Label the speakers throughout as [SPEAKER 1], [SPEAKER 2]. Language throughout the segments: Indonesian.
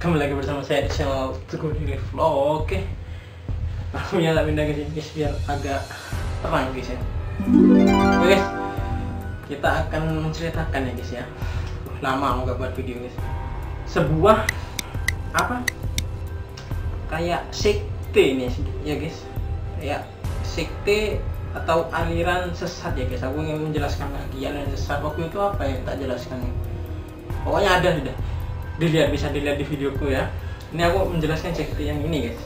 [SPEAKER 1] Kembali lagi bersama saya di channel Teguh Daily Vlog. Oke, lampunya tak pindah ke sini guys biar agak terang guys ya. Oke guys, kita akan menceritakan ya guys ya. Lama mau gak buat video guys. Sebuah apa? Kayak sekte nih ya guys. Kayak sekte atau aliran sesat ya guys. Aku ingin menjelaskan lagi aliran sesat. Waktu itu apa ya tak jelaskan. Pokoknya ada sudah. Bisa dilihat di videoku ya. Ini aku menjelaskan sekte yang ini guys.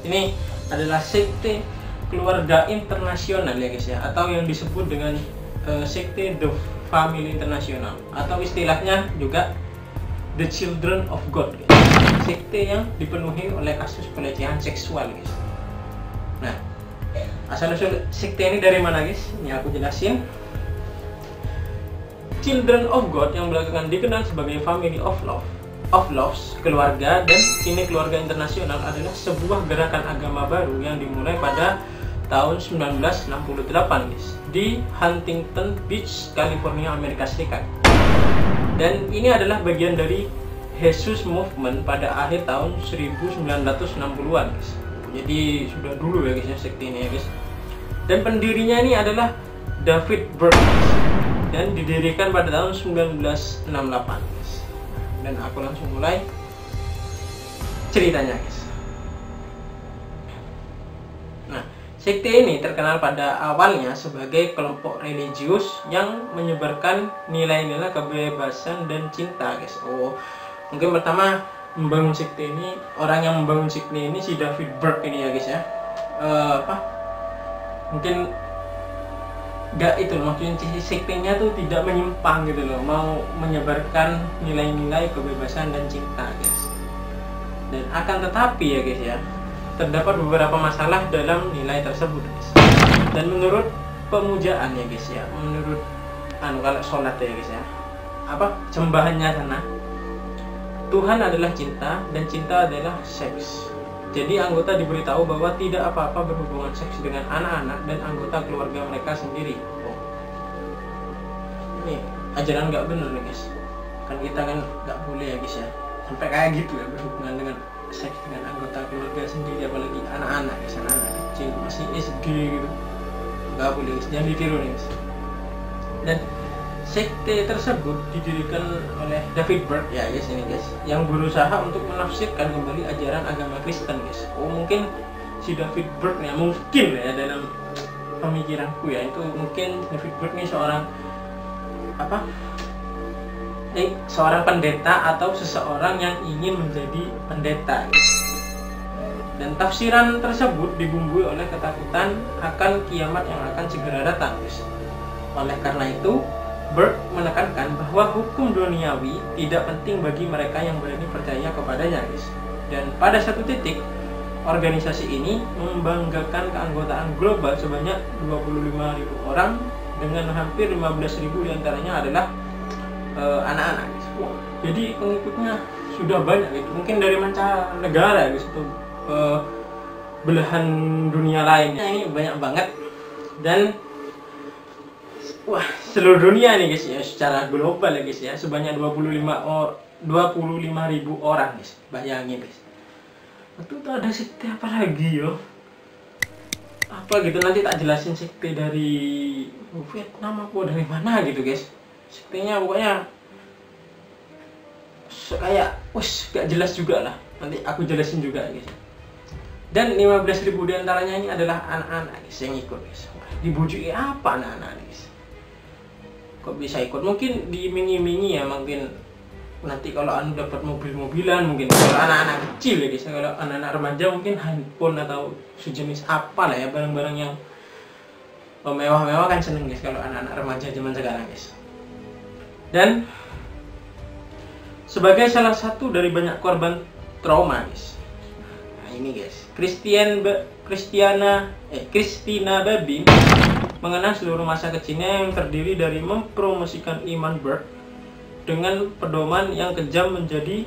[SPEAKER 1] Ini adalah sekte keluarga internasional ya guys ya, atau yang disebut dengan sekte The Family International, atau istilahnya juga The Children of God guys. Sekte yang dipenuhi oleh kasus pelecehan seksual guys. Nah, asal-usul sekte ini dari mana guys? Ini aku jelasin. Children of God yang belakangan dikenal sebagai Family of Loves, keluarga, dan ini keluarga internasional adalah sebuah gerakan agama baru yang dimulai pada tahun 1968 guys, di Huntington Beach, California, Amerika Serikat. Dan ini adalah bagian dari Jesus Movement pada akhir tahun 1960-an guys. Jadi sudah dulu ya guys ya sekte ini ya guys. Dan pendirinya ini adalah David Berg dan didirikan pada tahun 1968 guys. Dan aku langsung mulai ceritanya guys. Nah, sekte ini terkenal pada awalnya sebagai kelompok religius yang menyebarkan nilai-nilai kebebasan dan cinta guys. Mungkin pertama membangun sekte ini, orang yang membangun sekte ini si David Berg ini ya guys ya. Mungkin gak itu loh, maksudnya sektenya tuh tidak menyimpang gitu loh, mau menyebarkan nilai-nilai kebebasan dan cinta guys. Dan akan tetapi ya guys ya, terdapat beberapa masalah dalam nilai tersebut guys. Dan menurut pemujaan ya guys ya, menurut kalau sholat ya guys ya, sembahannya sana, Tuhan adalah cinta dan cinta adalah seks. Jadi anggota diberitahu bahwa tidak apa-apa berhubungan seks dengan anak-anak dan anggota keluarga mereka sendiri. Ini ajaran nggak bener nih guys. Kan kita kan nggak boleh ya guys ya, sampai kayak gitu ya, berhubungan dengan seks dengan anggota keluarga sendiri, apalagi anak-anak guys, anak-anak kecil masih SD gitu. Nggak boleh guys, jangan ditiru nih guys. Dan sekte tersebut didirikan oleh David Berg ya guys ini guys, yang berusaha untuk menafsirkan kembali ajaran agama Kristen guys. Mungkin si David Berg ya, mungkin ya dalam pemikiranku ya, itu mungkin David Berg ini seorang seorang pendeta atau seseorang yang ingin menjadi pendeta guys. Dan tafsiran tersebut dibumbui oleh ketakutan akan kiamat yang akan segera datang guys. Oleh karena itu Berg menekankan bahwa hukum duniawi tidak penting bagi mereka yang berani percaya kepadanya guys. Dan pada satu titik, organisasi ini membanggakan keanggotaan global sebanyak 25.000 orang dengan hampir 15.000 diantaranya adalah anak-anak guys. Jadi pengikutnya sudah banyak gitu. Mungkin dari mancanegara guys, atau belahan dunia lainnya ini banyak banget. Dan seluruh dunia nih guys ya, secara global ya guys ya, sebanyak 25.000 orang guys. Bayangin guys. Itu tuh ada sekte apa lagi yo? Apa gitu, nanti tak jelasin sekte dari Vietnam apa dari mana gitu guys. Sektenya pokoknya kayak gak jelas juga lah. Nanti aku jelasin juga guys. Dan 15.000 diantaranya ini adalah anak-anak guys yang ikut guys. Dibujuki apa anak-anak guys? Kok bisa ikut? Mungkin diiming-imingi ya, mungkin nanti kalau anu dapat mobil-mobilan, mungkin kalau anak-anak kecil ya guys. Kalau anak-anak remaja mungkin handphone atau sejenis apa lah ya, barang-barang yang mewah-mewah kan seneng guys kalau anak-anak remaja zaman sekarang guys. Dan sebagai salah satu dari banyak korban trauma guys, nah ini guys, Christina Babin mengenang seluruh masa kecilnya yang terdiri dari mempromosikan iman Berg dengan pedoman yang kejam menjadi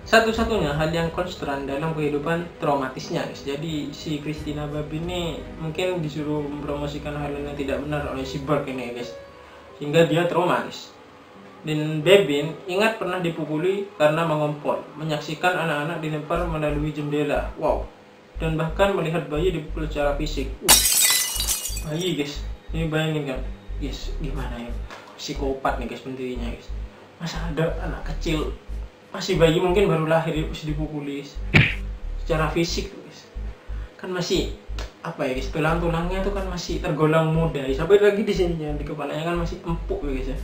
[SPEAKER 1] satu-satunya hal yang konstan dalam kehidupan traumatisnya guys. Jadi si Christina Babin ini mungkin disuruh mempromosikan hal yang tidak benar oleh si Berg ini guys, sehingga dia trauma guys. Dan Bebin ingat pernah dipukuli karena mengompol, menyaksikan anak-anak dilempar melalui jendela. Wow. Dan bahkan melihat bayi dipukul secara fisik. Bayi guys, ini bayangin kan guys, gimana ya, psikopat nih guys pendirinya guys. Masa ada anak kecil masih bayi, mungkin baru lahir bisa dipukuli guys, secara fisik guys. Kan masih apa ya guys, tulang-tulangnya tuh kan masih tergolong muda, sampai lagi di sininya di kepalanya kan masih empuk ya guys ya.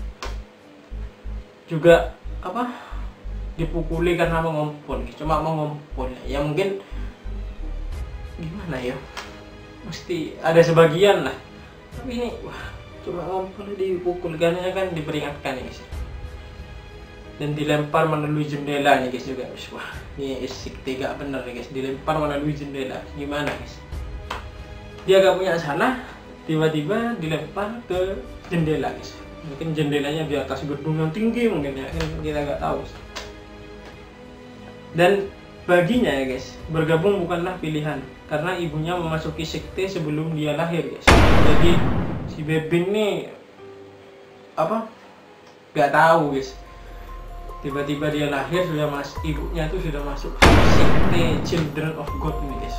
[SPEAKER 1] Juga apa, dipukuli karena mengompol, cuma mengompol ya, mungkin gimana ya, mesti ada sebagian lah, tapi ini wah, cuma ngompol dipukul karena kan diperingatkan ya guys, dan dilempar melalui jendela nih guys juga. Wah, ini sikti gak bener nih guys, dilempar melalui jendela, gimana guys, dia gak punya salah, tiba-tiba dilempar ke jendela guys. Mungkin jendelanya di atas gedung yang tinggi mungkin ya, kita nggak tahu. Dan baginya ya guys, bergabung bukanlah pilihan, karena ibunya memasuki sekte sebelum dia lahir guys. Jadi si Bebin nih apa, nggak tahu guys, tiba-tiba dia lahir sudah ibunya tuh sudah masuk sekte Children of God ini guys.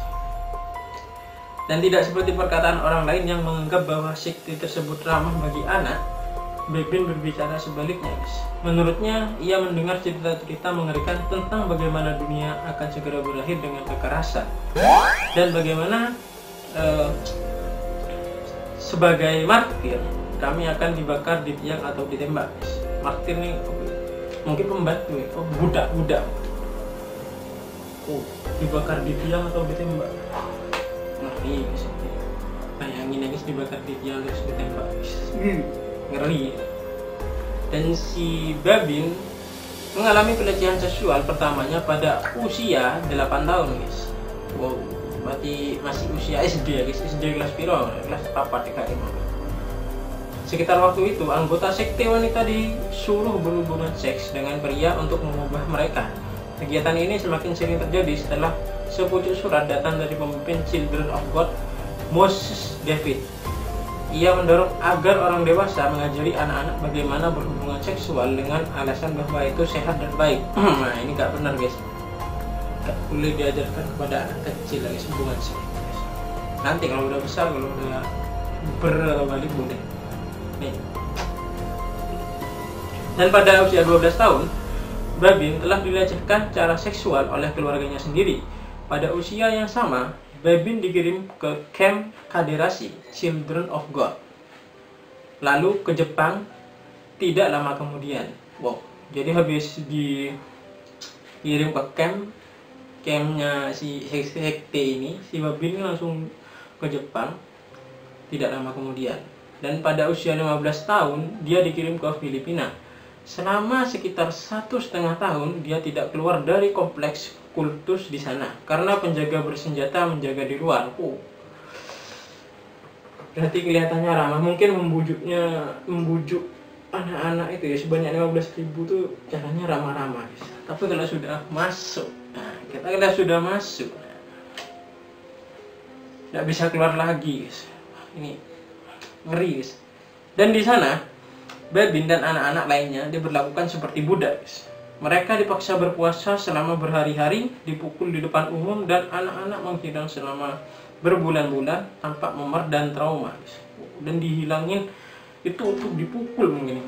[SPEAKER 1] Dan tidak seperti perkataan orang lain yang menganggap bahwa sekte tersebut ramah bagi anak, Bebin berbicara sebaliknya guys. Menurutnya, ia mendengar cerita-cerita mengerikan tentang bagaimana dunia akan segera berakhir dengan kekerasan, dan bagaimana sebagai martir kami akan dibakar di tiang atau ditembak guys. Martir nih mungkin pembantu ya, budak-budak. Dibakar di tiang atau ditembak. Ngeri guys. Bayangin ya guys, dibakar di tiang terus ditembak guys. Ngeri. Dan si Bebin mengalami pelecehan seksual pertamanya pada usia 8 tahun guys. Wow, berarti masih usia SD ya guys, SD kelas piro? Kelas 4 ya. Sekitar waktu itu, anggota sekte wanita disuruh berhubungan seks dengan pria untuk mengubah mereka. Kegiatan ini semakin sering terjadi setelah sepucuk surat datang dari pemimpin Children of God, Moses David. Ia mendorong agar orang dewasa mengajari anak-anak bagaimana berhubungan seksual dengan alasan bahwa itu sehat dan baik. Nah, ini gak benar guys, gak boleh diajarkan kepada anak kecil guys hubungan seks guys. Nanti kalau udah besar, kalau udah berbalik boleh nih. Dan pada usia 12 tahun, Bebin telah dilecehkan secara seksual oleh keluarganya sendiri. Pada usia yang sama, Bebin dikirim ke camp kaderasi Children of God, lalu ke Jepang tidak lama kemudian. Wow, jadi habis dikirim ke campnya si sekte ini, si Bebin langsung ke Jepang tidak lama kemudian. Dan pada usia 15 tahun dia dikirim ke Filipina. Selama sekitar 1,5 tahun dia tidak keluar dari kompleks kultus di sana karena penjaga bersenjata menjaga di luar. Berarti kelihatannya ramah, mungkin membujuk anak-anak itu ya sebanyak 15.000 tuh caranya ramah-ramah guys. Tapi kalau sudah masuk, kita sudah masuk, nggak bisa keluar lagi guys. Ini ngeri guys. Dan di sana Bebin dan anak-anak lainnya diperlakukan seperti budak guys. Mereka dipaksa berpuasa selama berhari-hari, dipukul di depan umum, dan anak-anak menghilang selama berbulan-bulan tanpa memar dan trauma guys. Dan dihilangin itu untuk dipukul mungkin.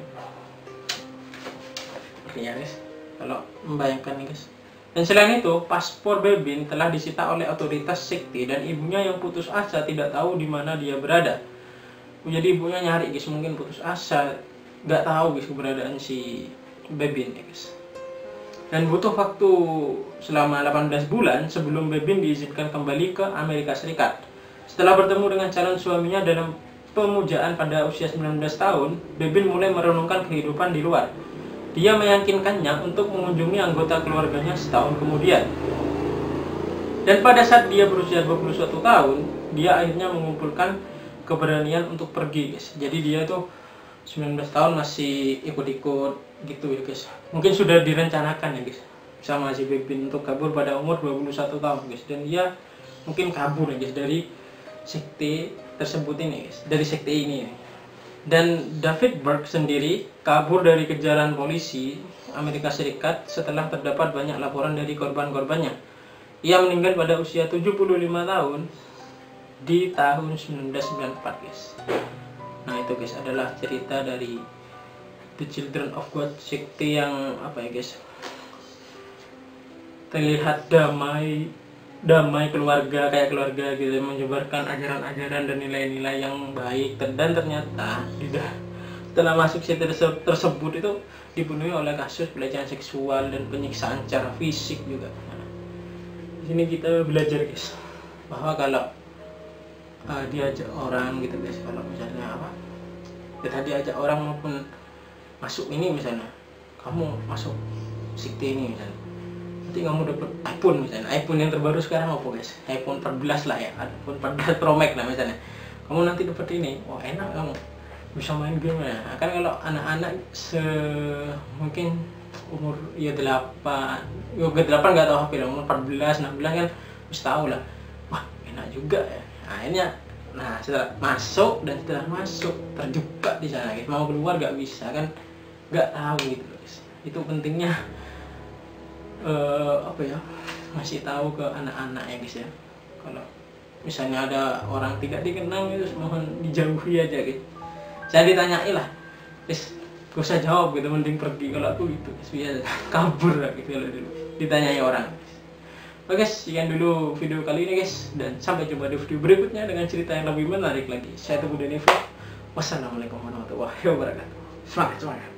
[SPEAKER 1] Ya guys, kalau membayangkan nih guys. Dan selain itu, paspor Bebin telah disita oleh otoritas sekte dan ibunya yang putus asa tidak tahu di mana dia berada. Jadi ibunya nyari guys, mungkin putus asa, nggak tahu guys keberadaan si Bebin ya guys. Dan butuh waktu selama 18 bulan sebelum Bebin diizinkan kembali ke Amerika Serikat. Setelah bertemu dengan calon suaminya dalam pemujaan pada usia 19 tahun, Bebin mulai merenungkan kehidupan di luar. Dia meyakinkannya untuk mengunjungi anggota keluarganya setahun kemudian. Dan pada saat dia berusia 21 tahun, dia akhirnya mengumpulkan keberanian untuk pergi guys. Jadi dia tuh 19 tahun masih ikut-ikut gitu ya guys. Mungkin sudah direncanakan ya guys sama si Bebin untuk kabur pada umur 21 tahun guys. Dan dia mungkin kabur ya guys dari sekte tersebut ini guys, dari sekte ini. Dan David Berg sendiri kabur dari kejaran polisi Amerika Serikat setelah terdapat banyak laporan dari korban-korbannya. Ia meninggal pada usia 75 tahun di tahun 1994 guys. Nah itu guys adalah cerita dari The Children of God, sekte yang apa ya guys, terlihat damai keluarga, kayak keluarga gitu, menyebarkan ajaran-ajaran dan nilai-nilai yang baik. Dan ternyata setelah masuk sekte tersebut itu dipenuhi oleh kasus pelecehan seksual dan penyiksaan secara fisik juga. Nah, di sini kita belajar guys bahwa kalau diajak orang gitu guys, kalau misalnya kita diajak orang maupun masuk ini, misalnya kamu masuk sekte ini misalnya, nanti kamu dapat iPhone misalnya, iPhone yang terbaru sekarang apa guys, iPhone 14 lah ya, iPhone 14 Pro Max lah misalnya, kamu nanti dapat ini, wah enak kamu bisa main game ya. Kan kalau anak-anak mungkin umur ya 8 nggak tahu HP lah, umur 14 16 kan harus tahu lah, wah enak juga ya. Akhirnya setelah masuk terjebak di sana guys, mau keluar nggak bisa kan, nggak tahu gitu guys. Itu pentingnya masih tahu ke anak-anak ya guys ya. Kalau misalnya ada orang tidak dikenal itu mohon dijauhi aja guys. Saya ditanyai lah guys, gak usah jawab gitu, mending pergi. Kalau aku gitu guys, biasa kabur lah gitu kalau dulu ditanyai orang. Oke guys, sekian dulu video kali ini guys, dan sampai jumpa di video berikutnya dengan cerita yang lebih menarik lagi. Saya Teguh Daniel. Wassalamualaikum warahmatullahi wabarakatuh. Semangat.